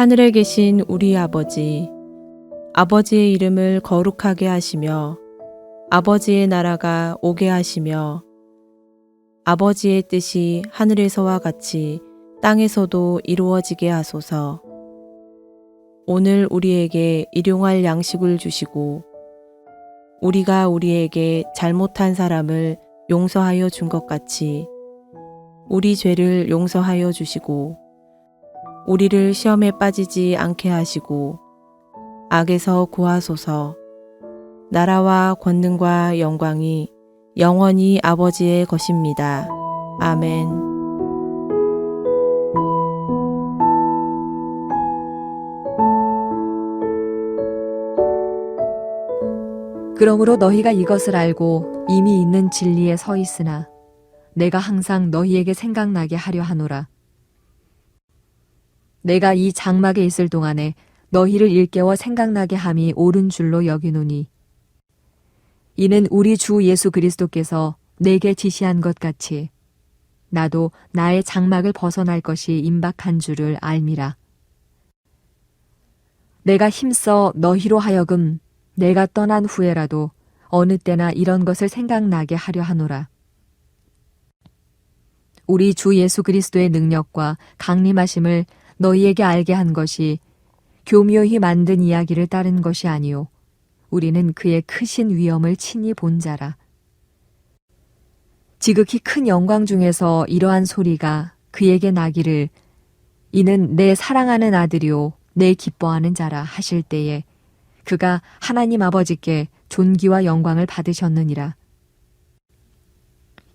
하늘에 계신 우리 아버지, 아버지의 이름을 거룩하게 하시며 아버지의 나라가 오게 하시며 아버지의 뜻이 하늘에서와 같이 땅에서도 이루어지게 하소서. 오늘 우리에게 일용할 양식을 주시고 우리가 우리에게 잘못한 사람을 용서하여 준 것 같이 우리 죄를 용서하여 주시고 우리를 시험에 빠지지 않게 하시고 악에서 구하소서. 나라와 권능과 영광이 영원히 아버지의 것입니다. 아멘. 그러므로 너희가 이것을 알고 이미 있는 진리에 서 있으나 내가 항상 너희에게 생각나게 하려 하노라. 내가 이 장막에 있을 동안에 너희를 일깨워 생각나게 함이 옳은 줄로 여기노니 이는 우리 주 예수 그리스도께서 내게 지시한 것 같이 나도 나의 장막을 벗어날 것이 임박한 줄을 알미라. 내가 힘써 너희로 하여금 내가 떠난 후에라도 어느 때나 이런 것을 생각나게 하려 하노라. 우리 주 예수 그리스도의 능력과 강림하심을 너희에게 알게 한 것이 교묘히 만든 이야기를 따른 것이 아니요 우리는 그의 크신 위엄을 친히 본 자라. 지극히 큰 영광 중에서 이러한 소리가 그에게 나기를 이는 내 사랑하는 아들이요 내 기뻐하는 자라 하실 때에 그가 하나님 아버지께 존귀와 영광을 받으셨느니라.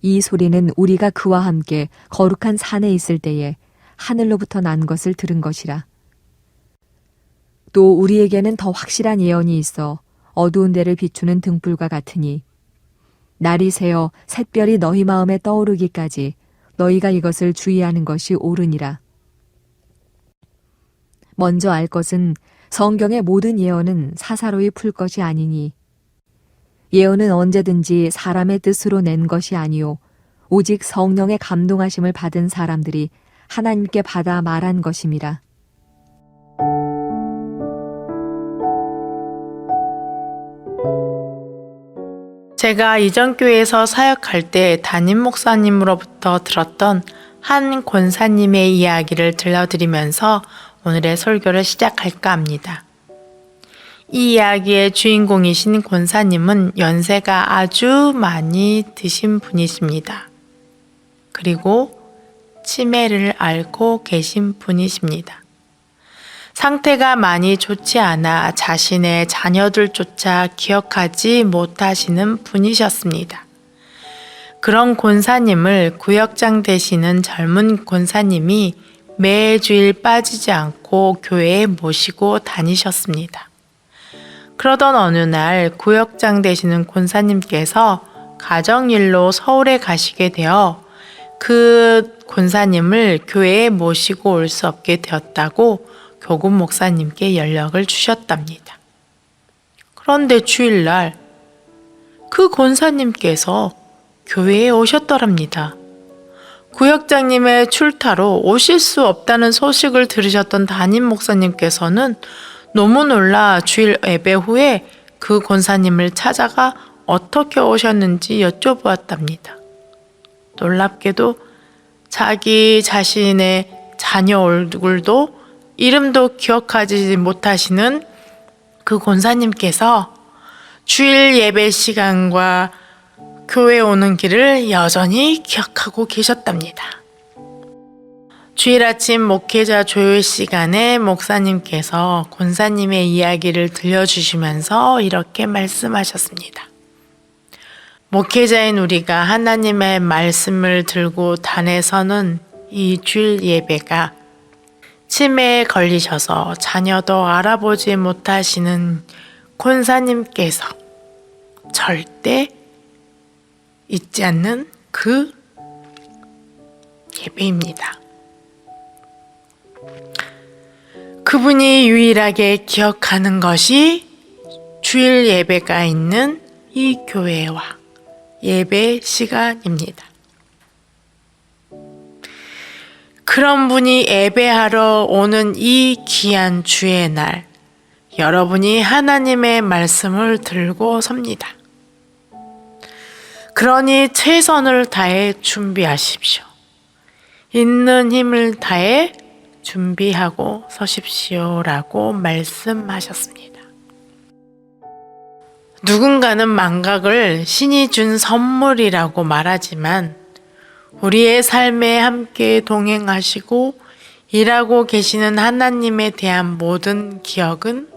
이 소리는 우리가 그와 함께 거룩한 산에 있을 때에 하늘로부터 난 것을 들은 것이라. 또 우리에게는 더 확실한 예언이 있어 어두운 데를 비추는 등불과 같으니 날이 새어 샛별이 너희 마음에 떠오르기까지 너희가 이것을 주의하는 것이 옳으니라. 먼저 알 것은 성경의 모든 예언은 사사로이 풀 것이 아니니 예언은 언제든지 사람의 뜻으로 낸 것이 아니요 오직 성령의 감동하심을 받은 사람들이 하나님께 받아 말한 것임이라. 제가 이전 교회에서 사역할 때 담임 목사님으로부터 들었던 한 권사님의 이야기를 들려드리면서 오늘의 설교를 시작할까 합니다. 이 이야기의 주인공이신 권사님은 연세가 아주 많이 드신 분이십니다. 그리고 치매를 앓고 계신 분이십니다. 상태가 많이 좋지 않아 자신의 자녀들조차 기억하지 못하시는 분이셨습니다. 그런 권사님을 구역장 되시는 젊은 권사님이 매주일 빠지지 않고 교회에 모시고 다니셨습니다. 그러던 어느 날 구역장 되시는 권사님께서 가정일로 서울에 가시게 되어 그 권사님을 교회에 모시고 올 수 없게 되었다고 교구 목사님께 연락을 주셨답니다. 그런데 주일날 그 권사님께서 교회에 오셨더랍니다. 구역장님의 출타로 오실 수 없다는 소식을 들으셨던 담임 목사님께서는 너무 놀라 주일 예배 후에 그 권사님을 찾아가 어떻게 오셨는지 여쭤보았답니다. 놀랍게도 자기 자신의 자녀 얼굴도 이름도 기억하지 못하시는 그 권사님께서 주일 예배 시간과 교회 오는 길을 여전히 기억하고 계셨답니다. 주일 아침 목회자 조율 시간에 목사님께서 권사님의 이야기를 들려주시면서 이렇게 말씀하셨습니다. 목회자인 우리가 하나님의 말씀을 들고 단에서는 이 주일 예배가 치매에 걸리셔서 자녀도 알아보지 못하시는 권사님께서 절대 잊지 않는 그 예배입니다. 그분이 유일하게 기억하는 것이 주일 예배가 있는 이 교회와 예배 시간입니다. 그런 분이 예배하러 오는 이 귀한 주의 날, 여러분이 하나님의 말씀을 들고 섭니다. 그러니 최선을 다해 준비하십시오. 있는 힘을 다해 준비하고 서십시오라고 말씀하셨습니다. 누군가는 망각을 신이 준 선물이라고 말하지만 우리의 삶에 함께 동행하시고 일하고 계시는 하나님에 대한 모든 기억은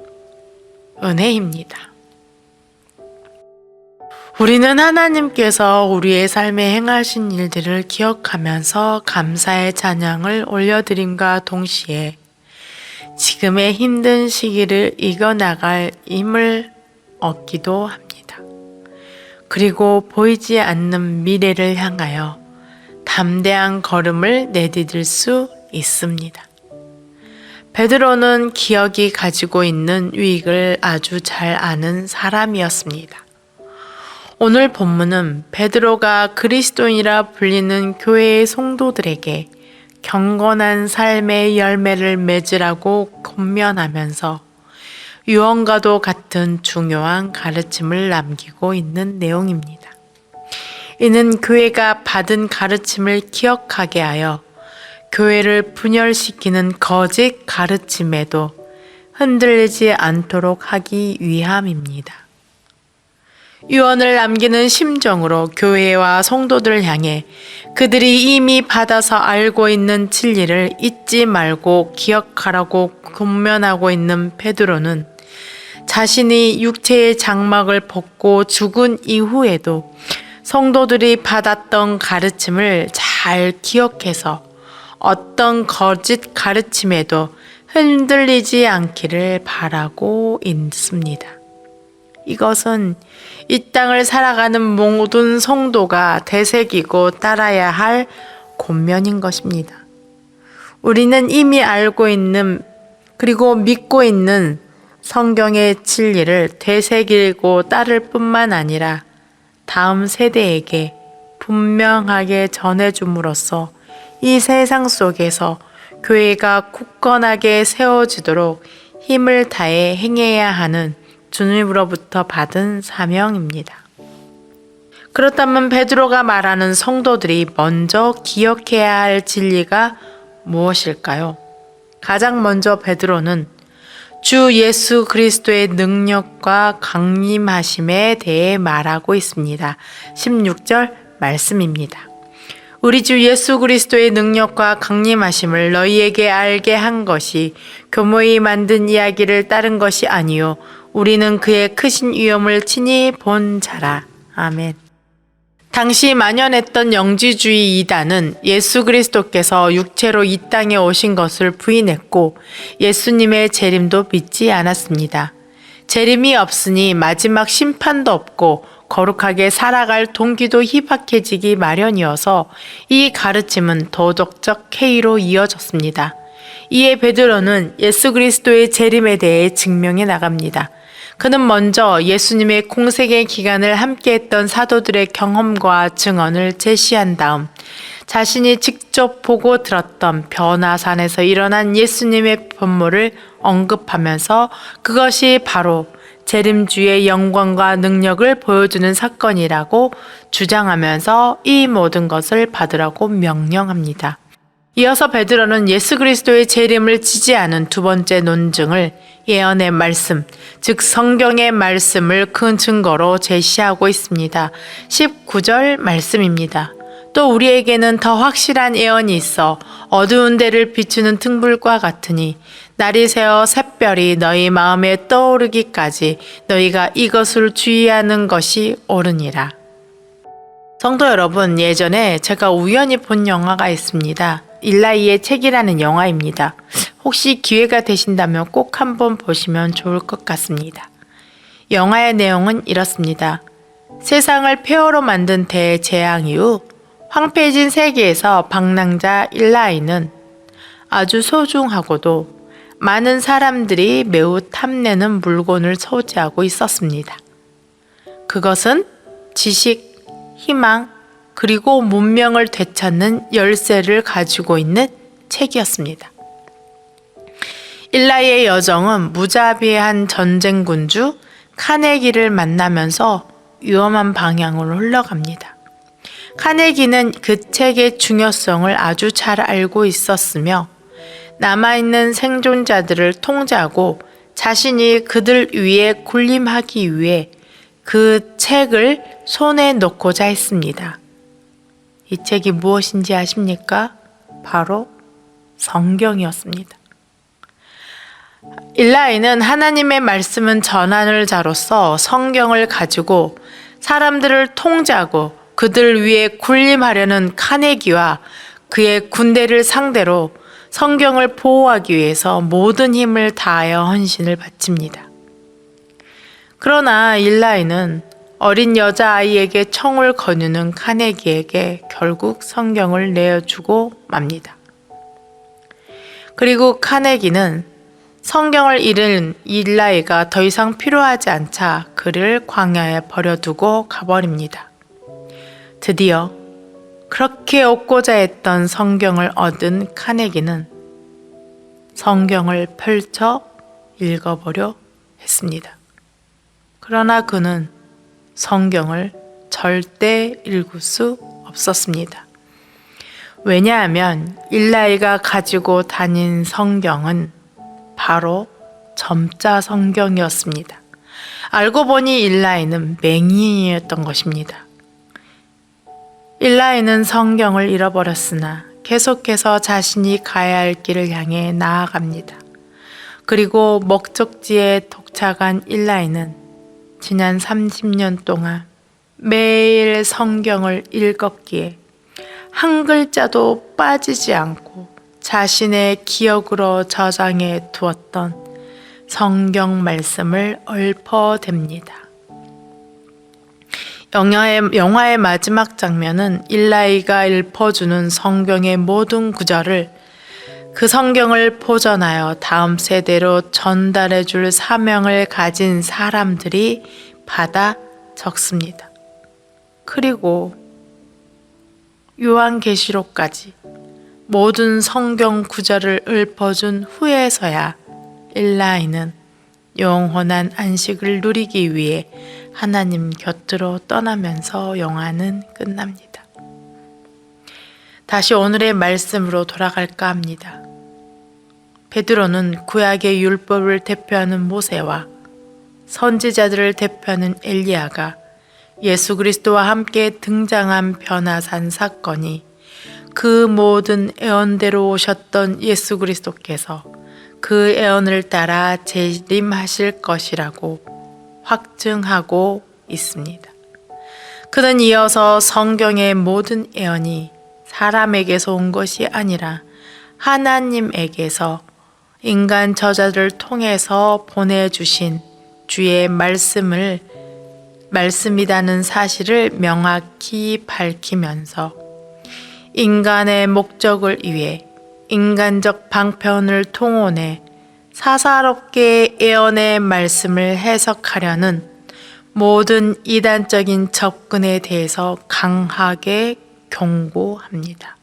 은혜입니다. 우리는 하나님께서 우리의 삶에 행하신 일들을 기억하면서 감사의 찬양을 올려드림과 동시에 지금의 힘든 시기를 이겨나갈 힘을 얻기도 합니다. 그리고 보이지 않는 미래를 향하여 담대한 걸음을 내디딜 수 있습니다. 베드로는 기억이 가지고 있는 유익을 아주 잘 아는 사람이었습니다. 오늘 본문은 베드로가 그리스도인이라 불리는 교회의 성도들에게 경건한 삶의 열매를 맺으라고 권면하면서 유언과도 같은 중요한 가르침을 남기고 있는 내용입니다. 이는 교회가 받은 가르침을 기억하게 하여 교회를 분열시키는 거짓 가르침에도 흔들리지 않도록 하기 위함입니다. 유언을 남기는 심정으로 교회와 성도들을 향해 그들이 이미 받아서 알고 있는 진리를 잊지 말고 기억하라고 권면하고 있는 베드로는 자신이 육체의 장막을 벗고 죽은 이후에도 성도들이 받았던 가르침을 잘 기억해서 어떤 거짓 가르침에도 흔들리지 않기를 바라고 있습니다. 이것은 이 땅을 살아가는 모든 성도가 되새기고 따라야 할 권면인 것입니다. 우리는 이미 알고 있는 그리고 믿고 있는 성경의 진리를 되새기고 따를 뿐만 아니라 다음 세대에게 분명하게 전해줌으로써 이 세상 속에서 교회가 굳건하게 세워지도록 힘을 다해 행해야 하는 주님으로부터 받은 사명입니다. 그렇다면 베드로가 말하는 성도들이 먼저 기억해야 할 진리가 무엇일까요? 가장 먼저 베드로는 주 예수 그리스도의 능력과 강림하심에 대해 말하고 있습니다. 16절 말씀입니다. 우리 주 예수 그리스도의 능력과 강림하심을 너희에게 알게 한 것이 교모이 만든 이야기를 따른 것이 아니요 우리는 그의 크신 위엄을 친히 본 자라. 아멘. 당시 만연했던 영지주의 이단은 예수 그리스도께서 육체로 이 땅에 오신 것을 부인했고 예수님의 재림도 믿지 않았습니다. 재림이 없으니 마지막 심판도 없고 거룩하게 살아갈 동기도 희박해지기 마련이어서 이 가르침은 도덕적 해이로 이어졌습니다. 이에 베드로는 예수 그리스도의 재림에 대해 증명해 나갑니다. 그는 먼저 예수님의 공생의 기간을 함께했던 사도들의 경험과 증언을 제시한 다음 자신이 직접 보고 들었던 변화산에서 일어난 예수님의 변모를 언급하면서 그것이 바로 재림주의 영광과 능력을 보여주는 사건이라고 주장하면서 이 모든 것을 받으라고 명령합니다. 이어서 베드로는 예수 그리스도의 재림을 지지하는 두 번째 논증을 예언의 말씀, 즉 성경의 말씀을 큰 증거로 제시하고 있습니다. 19절 말씀입니다. 또 우리에게는 더 확실한 예언이 있어 어두운 데를 비추는 등불과 같으니 날이 새어 샛별이 너희 마음에 떠오르기까지 너희가 이것을 주의하는 것이 옳으니라. 성도 여러분, 예전에 제가 우연히 본 영화가 있습니다. 일라이의 책이라는 영화입니다. 혹시 기회가 되신다면 꼭 한번 보시면 좋을 것 같습니다. 영화의 내용은 이렇습니다. 세상을 폐허로 만든 대재앙 이후 황폐해진 세계에서 방랑자 일라이는 아주 소중하고도 많은 사람들이 매우 탐내는 물건을 소지하고 있었습니다. 그것은 지식, 희망, 그리고 문명을 되찾는 열쇠를 가지고 있는 책이었습니다. 일라이의 여정은 무자비한 전쟁군주 카네기를 만나면서 위험한 방향으로 흘러갑니다. 카네기는 그 책의 중요성을 아주 잘 알고 있었으며 남아있는 생존자들을 통제하고 자신이 그들 위에 군림하기 위해 그 책을 손에 넣고자 했습니다. 이 책이 무엇인지 아십니까? 바로 성경이었습니다. 일라이는 하나님의 말씀은 전하는 자로서 성경을 가지고 사람들을 통제하고 그들 위에 군림하려는 카네기와 그의 군대를 상대로 성경을 보호하기 위해서 모든 힘을 다하여 헌신을 바칩니다. 그러나 일라이는 어린 여자아이에게 청을 거두는 카네기에게 결국 성경을 내어주고 맙니다. 그리고 카네기는 성경을 잃은 일라이가 더 이상 필요하지 않자 그를 광야에 버려두고 가버립니다. 드디어 그렇게 얻고자 했던 성경을 얻은 카네기는 성경을 펼쳐 읽어보려 했습니다. 그러나 그는 성경을 절대 읽을 수 없었습니다. 왜냐하면 일라이가 가지고 다닌 성경은 바로 점자 성경이었습니다. 알고 보니 일라이는 맹인이었던 것입니다. 일라이는 성경을 잃어버렸으나 계속해서 자신이 가야 할 길을 향해 나아갑니다. 그리고 목적지에 도착한 일라이는 지난 30년 동안 매일 성경을 읽었기에 한 글자도 빠지지 않고 자신의 기억으로 저장해 두었던 성경 말씀을 읊어댑니다. 영화의 마지막 장면은 일라이가 읊어주는 성경의 모든 구절을 그 성경을 보존하여 다음 세대로 전달해 줄 사명을 가진 사람들이 받아 적습니다. 그리고 요한계시록까지 모든 성경 구절을 읊어준 후에서야 일라이는 영원한 안식을 누리기 위해 하나님 곁으로 떠나면서 영화는 끝납니다. 다시 오늘의 말씀으로 돌아갈까 합니다. 베드로는 구약의 율법을 대표하는 모세와 선지자들을 대표하는 엘리야가 예수 그리스도와 함께 등장한 변화산 사건이 그 모든 애언대로 오셨던 예수 그리스도께서 그 애언을 따라 재림하실 것이라고 확증하고 있습니다. 그는 이어서 성경의 모든 애언이 사람에게서 온 것이 아니라 하나님에게서 인간 저자들을 통해서 보내주신 주의 말씀이라는 사실을 명확히 밝히면서 인간의 목적을 위해 인간적 방편을 통혼해 사사롭게 예언의 말씀을 해석하려는 모든 이단적인 접근에 대해서 강하게 경고합니다.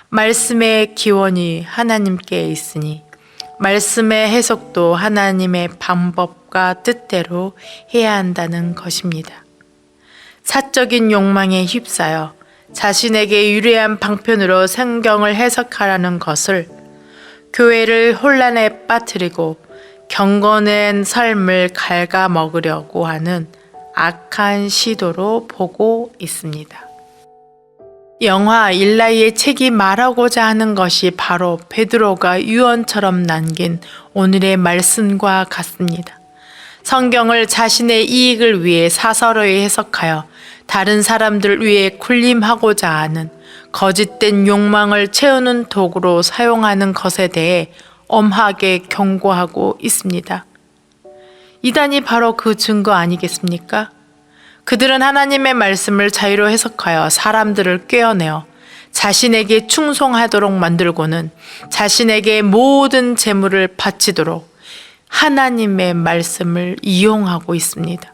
말씀의 기원이 하나님께 있으니 말씀의 해석도 하나님의 방법과 뜻대로 해야 한다는 것입니다. 사적인 욕망에 휩싸여 자신에게 유리한 방편으로 성경을 해석하라는 것을 교회를 혼란에 빠뜨리고 경건한 삶을 갉아먹으려고 하는 악한 시도로 보고 있습니다. 영화 일라이의 책이 말하고자 하는 것이 바로 베드로가 유언처럼 남긴 오늘의 말씀과 같습니다. 성경을 자신의 이익을 위해 사서로이 해석하여 다른 사람들 위해 군림하고자 하는 거짓된 욕망을 채우는 도구로 사용하는 것에 대해 엄하게 경고하고 있습니다. 이단이 바로 그 증거 아니겠습니까? 그들은 하나님의 말씀을 자유로 해석하여 사람들을 꿰어내어 자신에게 충성하도록 만들고는 자신에게 모든 재물을 바치도록 하나님의 말씀을 이용하고 있습니다.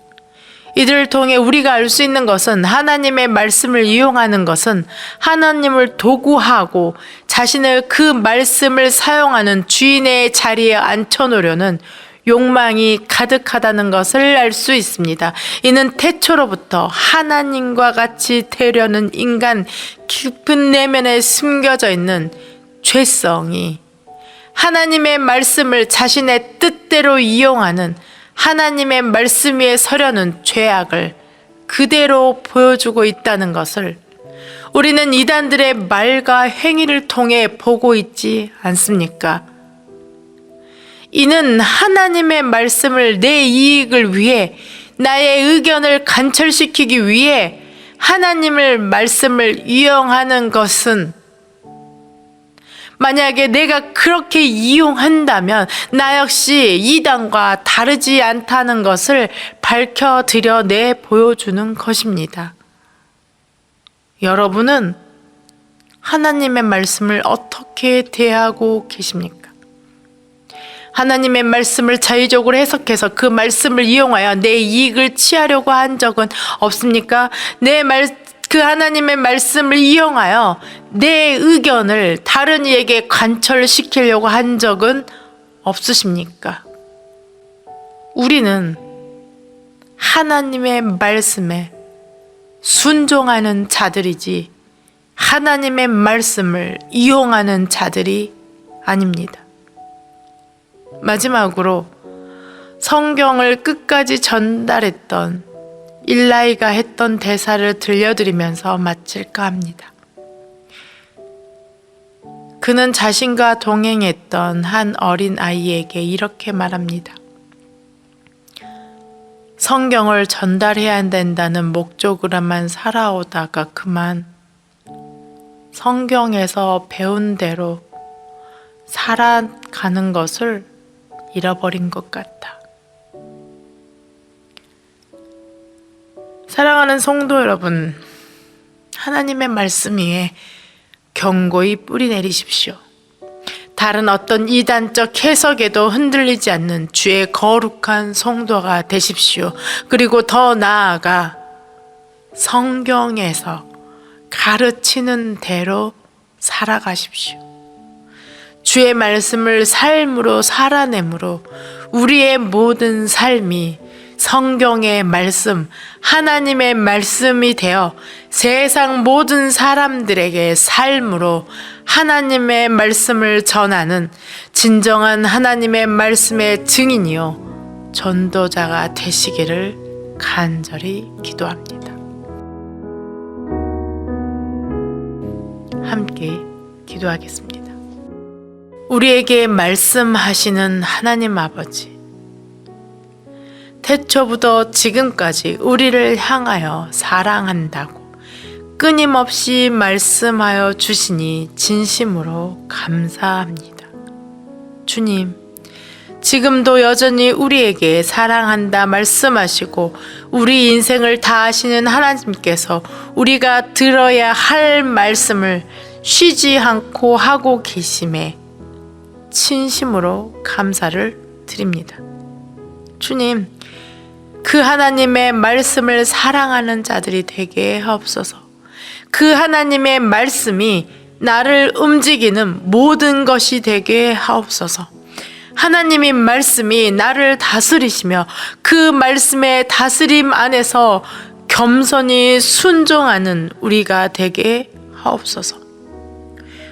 이들을 통해 우리가 알 수 있는 것은 하나님의 말씀을 이용하는 것은 하나님을 도구하고 자신을 그 말씀을 사용하는 주인의 자리에 앉혀놓으려는 욕망이 가득하다는 것을 알 수 있습니다. 이는 태초로부터 하나님과 같이 되려는 인간 깊은 내면에 숨겨져 있는 죄성이 하나님의 말씀을 자신의 뜻대로 이용하는 하나님의 말씀 위에 서려는 죄악을 그대로 보여주고 있다는 것을 우리는 이단들의 말과 행위를 통해 보고 있지 않습니까? 이는 하나님의 말씀을 내 이익을 위해 나의 의견을 관철시키기 위해 하나님의 말씀을 이용하는 것은 만약에 내가 그렇게 이용한다면 나 역시 이단과 다르지 않다는 것을 밝혀드려 내 보여주는 것입니다. 여러분은 하나님의 말씀을 어떻게 대하고 계십니까? 하나님의 말씀을 자의적으로 해석해서 그 말씀을 이용하여 내 이익을 취하려고 한 적은 없습니까? 그 하나님의 말씀을 이용하여 내 의견을 다른 이에게 관철시키려고 한 적은 없으십니까? 우리는 하나님의 말씀에 순종하는 자들이지 하나님의 말씀을 이용하는 자들이 아닙니다. 마지막으로 성경을 끝까지 전달했던 일라이가 했던 대사를 들려드리면서 마칠까 합니다. 그는 자신과 동행했던 한 어린 아이에게 이렇게 말합니다. 성경을 전달해야 된다는 목적으로만 살아오다가 그만 성경에서 배운 대로 살아가는 것을 잃어버린 것 같아. 사랑하는 성도 여러분, 하나님의 말씀 위에 경고히 뿌리 내리십시오. 다른 어떤 이단적 해석에도 흔들리지 않는 주의 거룩한 성도가 되십시오. 그리고 더 나아가 성경에서 가르치는 대로 살아가십시오. 주의 말씀을 삶으로 살아내므로 우리의 모든 삶이 성경의 말씀, 하나님의 말씀이 되어 세상 모든 사람들에게 삶으로 하나님의 말씀을 전하는 진정한 하나님의 말씀의 증인이요 전도자가 되시기를 간절히 기도합니다. 함께 기도하겠습니다. 우리에게 말씀하시는 하나님 아버지, 태초부터 지금까지 우리를 향하여 사랑한다고 끊임없이 말씀하여 주시니 진심으로 감사합니다. 주님, 지금도 여전히 우리에게 사랑한다 말씀하시고 우리 인생을 다 아시는 하나님께서 우리가 들어야 할 말씀을 쉬지 않고 하고 계심에 진심으로 감사를 드립니다. 주님, 그 하나님의 말씀을 사랑하는 자들이 되게 하옵소서. 그 하나님의 말씀이 나를 움직이는 모든 것이 되게 하옵소서. 하나님의 말씀이 나를 다스리시며 그 말씀의 다스림 안에서 겸손히 순종하는 우리가 되게 하옵소서.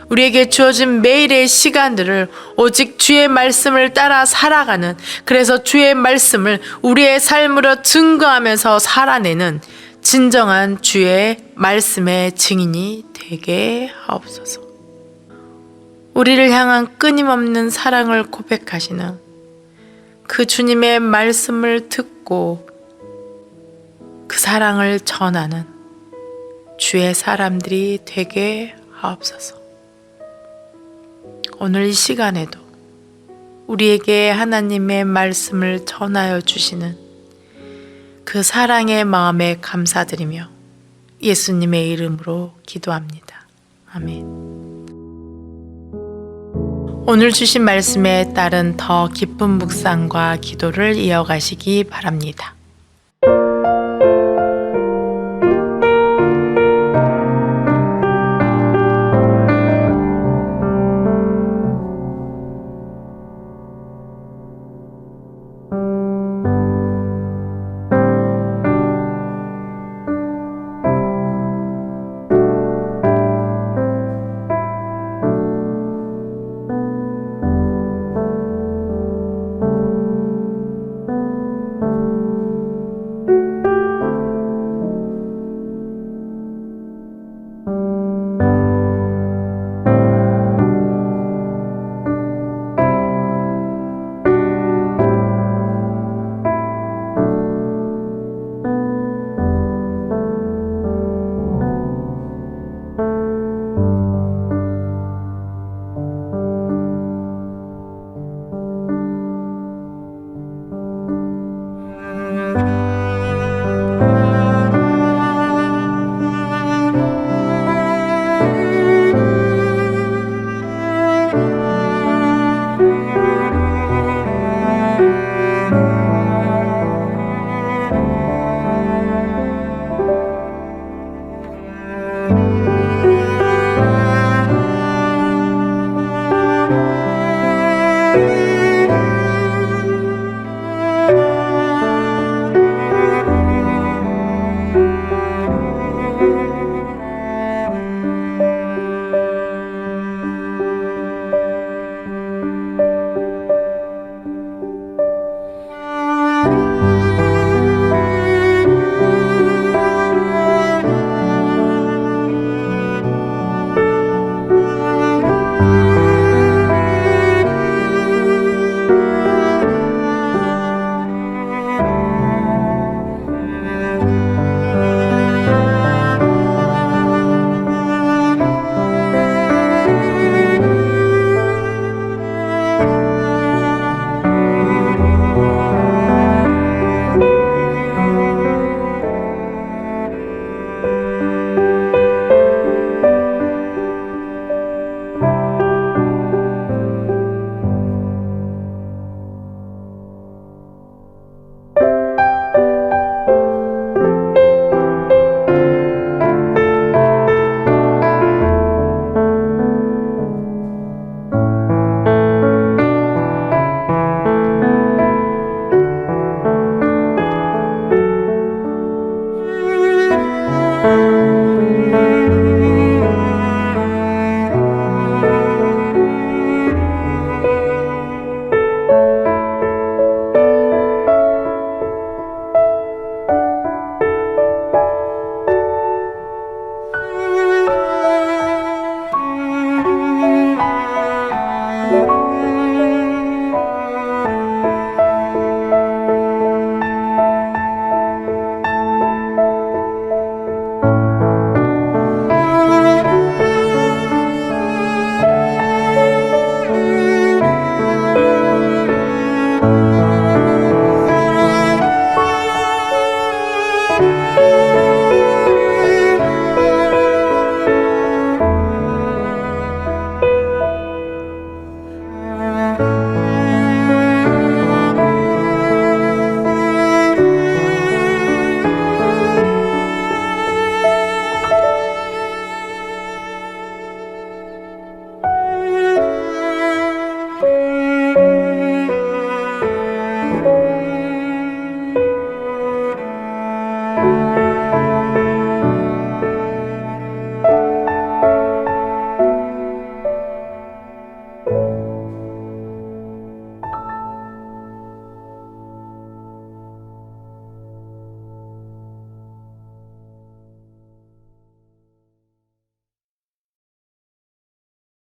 우리에게 주어진 매일의 시간들을 오직 주의 말씀을 따라 살아가는, 그래서 주의 말씀을 우리의 삶으로 증거하면서 살아내는 진정한 주의 말씀의 증인이 되게 하옵소서. 우리를 향한 끊임없는 사랑을 고백하시는 그 주님의 말씀을 듣고 그 사랑을 전하는 주의 사람들이 되게 하옵소서. 오늘 이 시간에도 우리에게 하나님의 말씀을 전하여 주시는 그 사랑의 마음에 감사드리며 예수님의 이름으로 기도합니다. 아멘. 오늘 주신 말씀에 따른 더 깊은 묵상과 기도를 이어가시기 바랍니다.